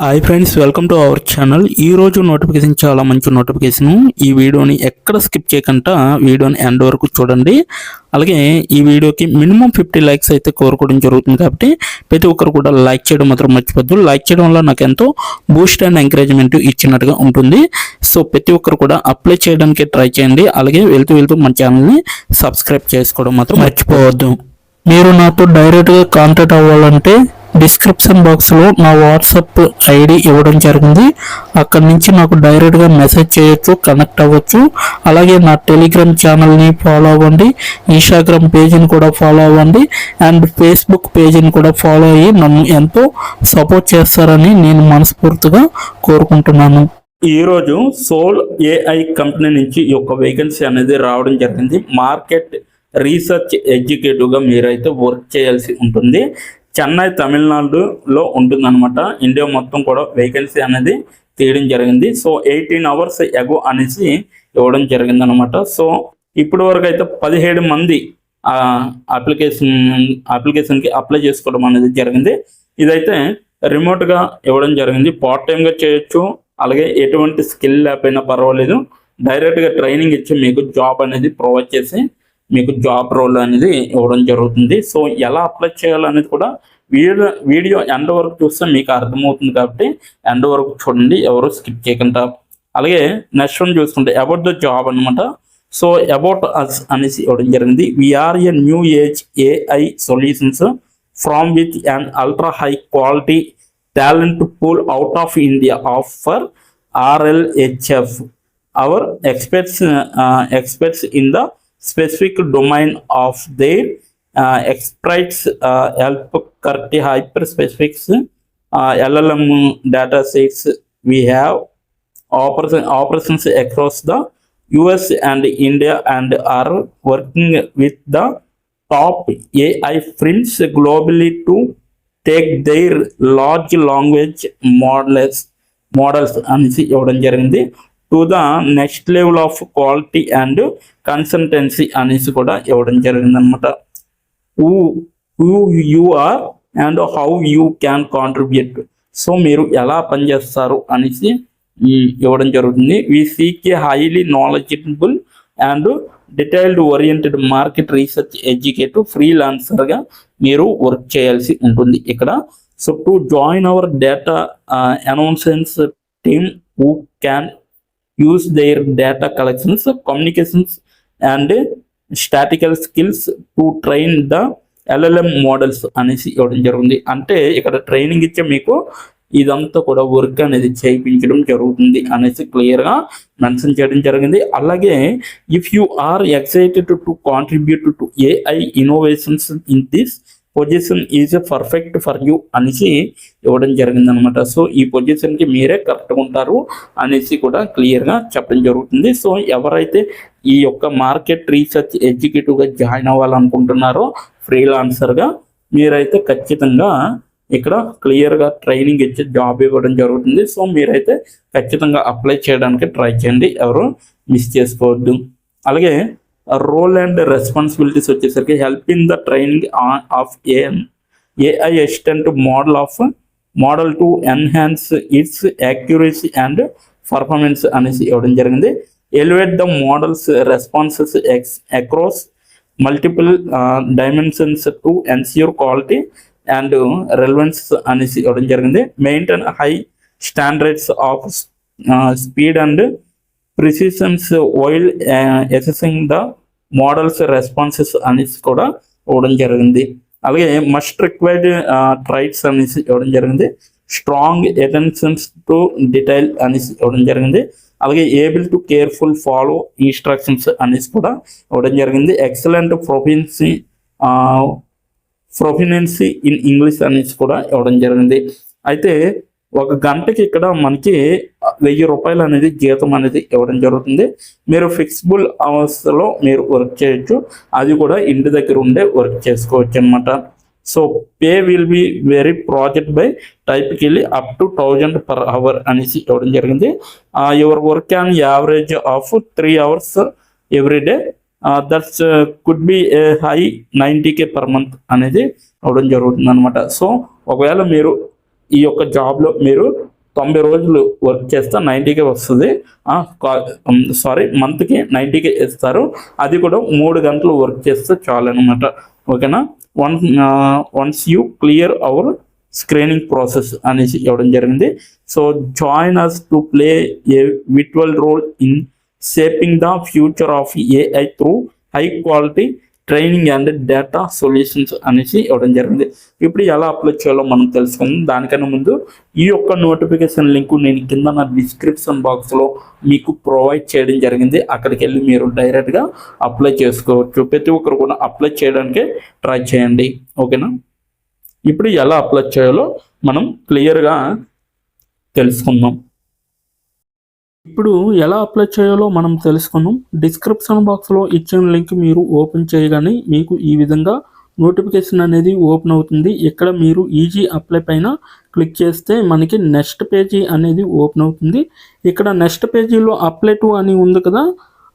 Hi friends, welcome to our channel. ఈరోజు notification చాలా మంచి నోటిఫికేషన్. ఈ వీడియోని ఎక్కడ స్కిప్ చేయకుండా వీడియోని ఎండ్ వరకు చూడండి. అలాగే ఈ వీడియోకి మినిమం 50 లైక్స్ అయితే కోరుకోవడం జరుగుతుంది. కాబట్టి ప్రతి ఒక్కరు కూడా లైక్ చేయడం మాత్రం మర్చిపోద్దు. లైక్ చేయడం వల్ల నాకు ఎంతో బూస్ట్ అండ్ ఎంకరేజ్మెంట్ ఇచ్చినట్టుగా ఉంటుంది. సో ప్రతి ఒక్కరు కూడా అప్లై చేయడానికి ట్రై చేయండి. అలాగే వెళ్తూ మన ఛానల్ని సబ్స్క్రైబ్ చేసుకోవడం మాత్రం మర్చిపోవద్దు. మీరు నాతో డైరెక్ట్గా కాంటాక్ట్ అవ్వాలంటే డిస్క్రిప్షన్ బాక్స్లో నా వాట్సాప్ ఐడి ఇవ్వడం జరిగింది. అక్కడి నుంచి నాకు డైరెక్ట్గా మెసేజ్ చేయొచ్చు, కనెక్ట్ అవ్వచ్చు. అలాగే నా టెలిగ్రామ్ ఛానల్ని ఫాలో అవ్వండి, ఇన్స్టాగ్రామ్ పేజీని కూడా ఫాలో అవ్వండి, అండ్ ఫేస్బుక్ పేజీని కూడా ఫాలో అయ్యి నన్ను ఎంతో సపోర్ట్ చేస్తారని నేను మనస్ఫూర్తిగా కోరుకుంటున్నాను. ఈరోజు సోల్ ఏఐ కంపెనీ నుంచి ఈ యొక్క వేకెన్సీ అనేది రావడం జరిగింది. మార్కెట్ రీసెర్చ్ ఎగ్జిక్యూటివ్గా మీరైతే వర్క్ చేయాల్సి ఉంటుంది. చెన్నై, తమిళనాడులో ఉంటుందన్నమాట. ఇండియా మొత్తం కూడా వేకెన్సీ అనేది తీయడం జరిగింది. సో 18 అవర్స్ ఎగో అనేసి ఇవ్వడం జరిగింది అనమాట. సో ఇప్పటి వరకు అయితే 17 మంది అప్లికేషన్కి అప్లై చేసుకోవడం అనేది జరిగింది. ఇదైతే రిమోట్గా ఇవ్వడం జరిగింది. పార్ట్ టైంగా చేయొచ్చు. అలాగే ఎటువంటి స్కిల్ లేకపోయినా పర్వాలేదు. డైరెక్ట్గా ట్రైనింగ్ ఇచ్చి మీకు జాబ్ అనేది ప్రొవైడ్ చేసి మీకు జాబ్ రోల్ అనేది ఇవ్వడం జరుగుతుంది. సో ఎలా అప్లై చేయాలనేది కూడా వీడియో ఎండ్ వరకు చూస్తే మీకు అర్థమవుతుంది. కాబట్టి ఎండ్ వరకు చూడండి, ఎవరు స్కిప్ చేయకుండా. అలాగే నెక్స్ట్ వన్ చూసుకుంటే అబౌట్ ద జాబ్ అనమాట. సో అబౌట్ అస్ అనేసి ఇవ్వడం జరిగింది. We're a new age AI solutions from with and ultra high quality talent pool out of India offer RLHF. Our experts in the specific domain of their experts help correct hyper-specifics LLM data sets. We have operations across the US and India and are working with the top AI firms globally to take their large language models అనేసి ఇవ్వడం జరిగింది to the next level of quality and consultancy అనేసి కూడా ఇవ్వడం జరిగింది అనమాట. Who you are and how you can contribute. So మీరు ఎలా పనిచేస్తారు అనేసి ఇవ్వడం జరుగుతుంది. We seek a highly knowledgeable and detailed oriented market research educative ఫ్రీలాన్సర్గా మీరు వర్క్ చేయాల్సి ఉంటుంది ఇక్కడ. So to join our data annotations team who can use their data collections, communications and statistical skills to train the LLM models అనేసి ఇవ్వడం జరిగింది. అంటే ఇక్కడ ట్రైనింగ్ ఇచ్చే మీకు ఇదంతా కూడా వర్క్ అనేది చేయించడం జరుగుతుంది అనేసి క్లియర్గా మెన్షన్ చేయడం జరిగింది. అలాగే if you are excited to contribute to AI innovations in this position is perfect for you అనేసి ఇవ్వడం జరిగింది అనమాట. సో ఈ పొజిషన్కి మీరే కరెక్ట్గా ఉంటారు అనేసి కూడా క్లియర్గా చెప్పడం జరుగుతుంది. సో ఎవరైతే ఈ యొక్క మార్కెట్ రీసెర్చ్ ఎగ్జిక్యూటివ్గా జాయిన్ అవ్వాలనుకుంటున్నారో ఫ్రీలాన్సర్గా, మీరైతే ఖచ్చితంగా ఇక్కడ క్లియర్గా ట్రైనింగ్ ఇచ్చి జాబ్ ఇవ్వడం జరుగుతుంది. సో మీరైతే ఖచ్చితంగా అప్లై చేయడానికి ట్రై చేయండి, ఎవరు మిస్ చేసుకోవద్దు. అలాగే రోల్ అండ్ రెస్పాన్సిబిలిటీస్ వచ్చేసరికి help in the training of AI assistant model to enhance its accuracy and performance అనేసి ఇవ్వడం జరిగింది. Elevate the model's responses across multiple dimensions to ensure quality and relevance అనేసి ఇవ్వడం జరిగింది. Maintain high standards of speed and precisions while assessing the model's responses అనేసి కూడా ఇవ్వడం జరిగింది. అలాగే మస్ట్ రిక్వైర్డ్ ట్రైట్స్ అనేసి ఇవ్వడం జరిగింది. స్ట్రాంగ్ అటెన్షన్స్ టు డీటెయిల్ అనేసి ఇవ్వడం జరిగింది. అలాగే able to careful follow instructions అనేసి కూడా ఇవ్వడం జరిగింది. ఎక్సలెంట్ ప్రొఫినెన్సీ ఇన్ ఇంగ్లీష్ అనేసి కూడా ఇవ్వడం జరిగింది. అయితే ఒక గంటకి ఇక్కడ మనకి 1000 రూపాయలు అనేది జీతం అనేది ఇవ్వడం జరుగుతుంది. మీరు ఫిక్సిబుల్ అవర్స్లో మీరు వర్క్ చేయొచ్చు, అది కూడా ఇంటి దగ్గర ఉండే వర్క్ చేసుకోవచ్చు అనమాట. So pay will be very project by టైప్కి అప్ టు 1000 per hour అనేసి ఇవ్వడం జరిగింది. Your work on average of 3 hours every day, that's could be a high 90K per month అనేది ఇవ్వడం జరుగుతుంది అనమాట. సో ఒకవేళ మీరు ఈ యొక్క జాబ్లో మీరు 90 రోజులు వర్క్ చేస్తే 90K వస్తుంది. మంత్కి 90K ఇస్తారు. అది కూడా 3 గంటలు వర్క్ చేస్తే చాలు అనమాట. ఓకేనా. Once you clear our screening process అనేసి ఇవ్వడం జరిగింది. So join us to play a vital role in shaping the future of AI through high quality training and data solutions అనేసి ఇవ్వడం జరిగింది. ఇప్పుడు ఎలా అప్లై చేయాలో మనం తెలుసుకుందాం. దానికన్నా ముందు ఈ యొక్క నోటిఫికేషన్ లింక్ నేను కింద నా డిస్క్రిప్షన్ బాక్స్లో మీకు ప్రొవైడ్ చేయడం జరిగింది. అక్కడికి వెళ్ళి మీరు డైరెక్ట్గా అప్లై చేసుకోవచ్చు. ప్రతి ఒక్కరు కూడా అప్లై చేయడానికే ట్రై చేయండి. ఓకేనా. ఇప్పుడు ఎలా అప్లై చేయాలో మనం క్లియర్గా తెలుసుకుందాం. ఇప్పుడు ఎలా అప్లై చేయాలో మనం తెలుసుకుందాం. డిస్క్రిప్షన్ బాక్స్లో ఇచ్చిన లింక్ మీరు ఓపెన్ చేయగానే మీకు ఈ విధంగా నోటిఫికేషన్ అనేది ఓపెన్ అవుతుంది. ఇక్కడ మీరు ఈజీ అప్లై పైన క్లిక్ చేస్తే మనకి నెక్స్ట్ పేజీ అనేది ఓపెన్ అవుతుంది. ఇక్కడ నెక్స్ట్ పేజీలో అప్లై టు అని ఉంది కదా,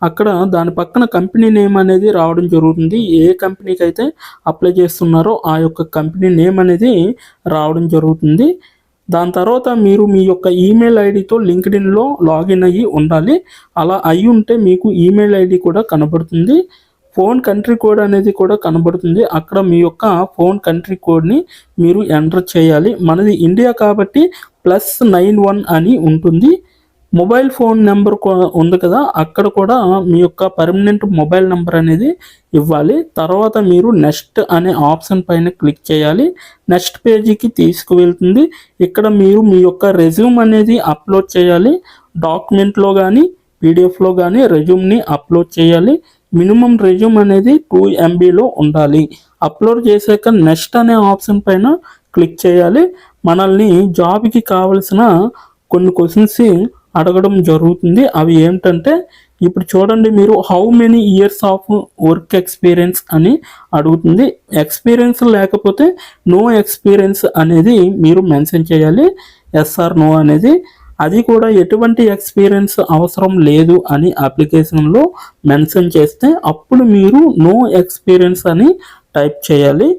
అక్కడ దాని పక్కన కంపెనీ నేమ్ అనేది రావడం జరుగుతుంది. ఏ కంపెనీకి అయితే అప్లై చేస్తున్నారో ఆ యొక్క కంపెనీ నేమ్ అనేది రావడం జరుగుతుంది. దాని తర్వాత మీరు మీ యొక్క ఈమెయిల్ ఐడితో లింక్డ్ఇన్లో లాగిన్ అయ్యి ఉండాలి. అలా అయ్యి ఉంటే మీకు ఈమెయిల్ ఐడి కూడా కనబడుతుంది. ఫోన్ కంట్రీ కోడ్ అనేది కూడా కనబడుతుంది. అక్కడ మీ యొక్క ఫోన్ కంట్రీ కోడ్ని మీరు ఎంటర్ చేయాలి. మనది ఇండియా కాబట్టి +91 అని ఉంటుంది. మొబైల్ ఫోన్ నెంబర్ ఉంది కదా, అక్కడ కూడా మీ యొక్క పర్మనెంట్ మొబైల్ నెంబర్ అనేది ఇవ్వాలి. తర్వాత మీరు నెక్స్ట్ అనే ఆప్షన్ పైన క్లిక్ చేయాలి. నెక్స్ట్ పేజీకి తీసుకువెళ్తుంది. ఇక్కడ మీరు మీ యొక్క రెజ్యూమ్ అనేది అప్లోడ్ చేయాలి. డాక్యుమెంట్లో కానీ పీడిఎఫ్లో కానీ రెజ్యూమ్ని అప్లోడ్ చేయాలి. మినిమం రెజ్యూమ్ అనేది 2 MBలో ఉండాలి. అప్లోడ్ చేశాక నెక్స్ట్ అనే ఆప్షన్ పైన క్లిక్ చేయాలి. మనల్ని జాబ్కి కావలసిన కొన్ని క్వశ్చన్స్ అడగడం జరుగుతుంది. అవి ఏమిటంటే ఇప్పుడు చూడండి, మీరు how many years of work experience అని అడుగుతుంది. ఎక్స్పీరియన్స్ లేకపోతే నో ఎక్స్పీరియన్స్ అనేది మీరు మెన్షన్ చేయాలి. ఎస్ ఆర్ నో అనేది. అది కూడా ఎటువంటి ఎక్స్పీరియన్స్ అవసరం లేదు అని అప్లికేషన్లో మెన్షన్ చేస్తే అప్పుడు మీరు నో ఎక్స్పీరియన్స్ అని టైప్ చేయాలి.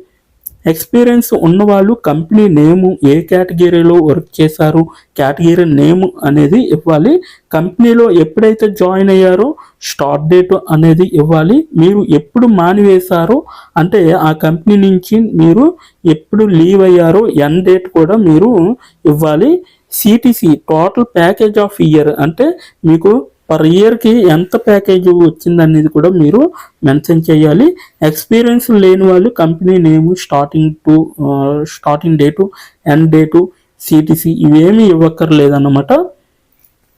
ఎక్స్పీరియన్స్ ఉన్నవాళ్ళు కంపెనీ నేము, ఏ కేటగిరీలో వర్క్ చేశారు, కేటగిరీ నేమ్ అనేది ఇవ్వాలి. కంపెనీలో ఎప్పుడైతే జాయిన్ అయ్యారో స్టార్ట్ డేట్ అనేది ఇవ్వాలి. మీరు ఎప్పుడు మానివేశారో అంటే ఆ కంపెనీ నుంచి మీరు ఎప్పుడు లీవ్ అయ్యారో ఎండ్ డేట్ కూడా మీరు ఇవ్వాలి. CTC total package of year అంటే మీకు పర్ ఇయర్కి ఎంత ప్యాకేజ్ వచ్చిందనేది కూడా మీరు మెన్షన్ చేయాలి. ఎక్స్పీరియన్స్ లేని వాళ్ళు కంపెనీ నేము, starting date, end date, CTC ఇవేమీ ఇవ్వక్కర్లేదన్నమాట.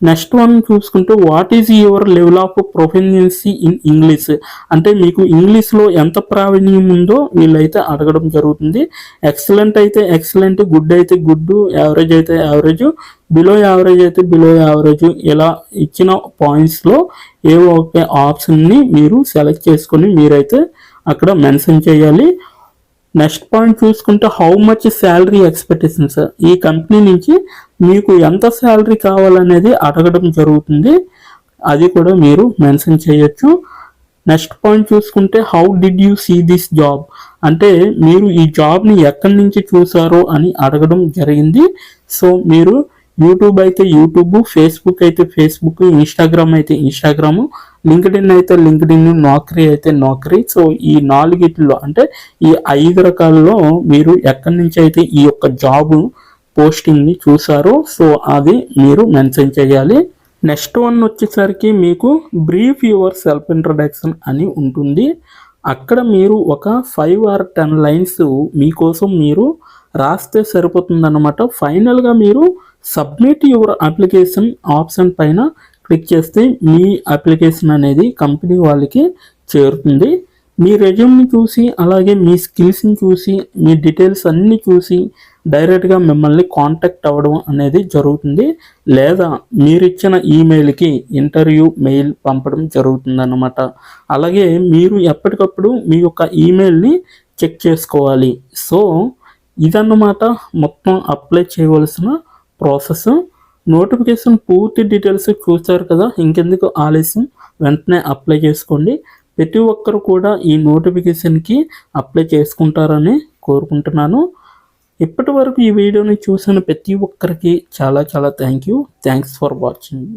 నెక్స్ట్ వన్ చూసుకుంటే what is your level of proficiency in English అంటే మీకు ఇంగ్లీష్లో ఎంత ప్రావీణ్యం ఉందో వీళ్ళైతే అడగడం జరుగుతుంది. ఎక్సలెంట్ అయితే ఎక్సలెంట్, గుడ్ అయితే గుడ్, యావరేజ్ అయితే యావరేజ్, బిలో యావరేజ్ అయితే బిలో యావరేజ్, ఇలా ఇచ్చిన పాయింట్స్లో ఏవో ఒక ఆప్షన్ని మీరు సెలెక్ట్ చేసుకొని మీరైతే అక్కడ మెన్షన్ చేయాలి. నెక్స్ట్ పాయింట్ చూసుకుంటే హౌ మచ్ శాలరీ ఎక్స్పెక్టేషన్స్, ఈ కంపెనీ నుంచి మీకు ఎంత శాలరీ కావాలనేది అడగడం జరుగుతుంది. అది కూడా మీరు మెన్షన్ చేయొచ్చు. నెక్స్ట్ పాయింట్ చూసుకుంటే how did you see this job అంటే మీరు ఈ జాబ్ని ఎక్కడి నుంచి చూసారో అని అడగడం జరిగింది. సో మీరు యూట్యూబ్ అయితే యూట్యూబ్, ఫేస్బుక్ అయితే ఫేస్బుక్, ఇన్స్టాగ్రామ్ అయితే ఇన్స్టాగ్రాము, లింక్డ్ఇన్ అయితే లింక్డ్ఇన్, నౌకరీ అయితే నౌకరీ. సో ఈ 4 అంటే ఈ 5 రకాలలో మీరు ఎక్కడి నుంచి అయితే ఈ యొక్క జాబ్ పోస్టింగ్ని చూసారో సో అది మీరు మెన్షన్ చేయాలి. నెక్స్ట్ వన్ వచ్చేసరికి మీకు బ్రీఫ్ యువర్ సెల్ఫ్ ఇంట్రడక్షన్ అని ఉంటుంది. అక్కడ మీరు ఒక 5 or 10 లైన్స్ మీకోసం మీరు రాస్తే సరిపోతుందన్నమాట. ఫైనల్గా మీరు సబ్మిట్ యువర్ అప్లికేషన్ ఆప్షన్ పైన క్లిక్ చేస్తే మీ అప్లికేషన్ అనేది కంపెనీ వాళ్ళకి చేరుతుంది. మీ రెజ్యూమ్ని చూసి అలాగే మీ స్కిల్స్ని చూసి మీ డీటెయిల్స్ అన్నీ చూసి డైరెక్ట్గా మిమ్మల్ని కాంటాక్ట్ అవ్వడం అనేది జరుగుతుంది. లేదా మీరిచ్చిన ఈమెయిల్కి ఇంటర్వ్యూ మెయిల్ పంపడం జరుగుతుందన్నమాట. అలాగే మీరు ఎప్పటికప్పుడు మీ యొక్క ఈమెయిల్ని చెక్ చేసుకోవాలి. సో ఇదన్నమాట మొత్తం అప్లై చేయవలసిన ప్రాసెస్. నోటిఫికేషన్ పూర్తి డీటెయిల్స్ చూస్తారు కదా, ఇంకెందుకు ఆలస్యం, వెంటనే అప్లై చేసుకోండి. ప్రతి ఒక్కరు కూడా ఈ నోటిఫికేషన్కి అప్లై చేసుకుంటారని కోరుకుంటున్నాను. ఇప్పటి వరకు ఈ వీడియోని చూసిన ప్రతి ఒక్కరికి చాలా చాలా థ్యాంక్స్ ఫర్ వాచింగ్.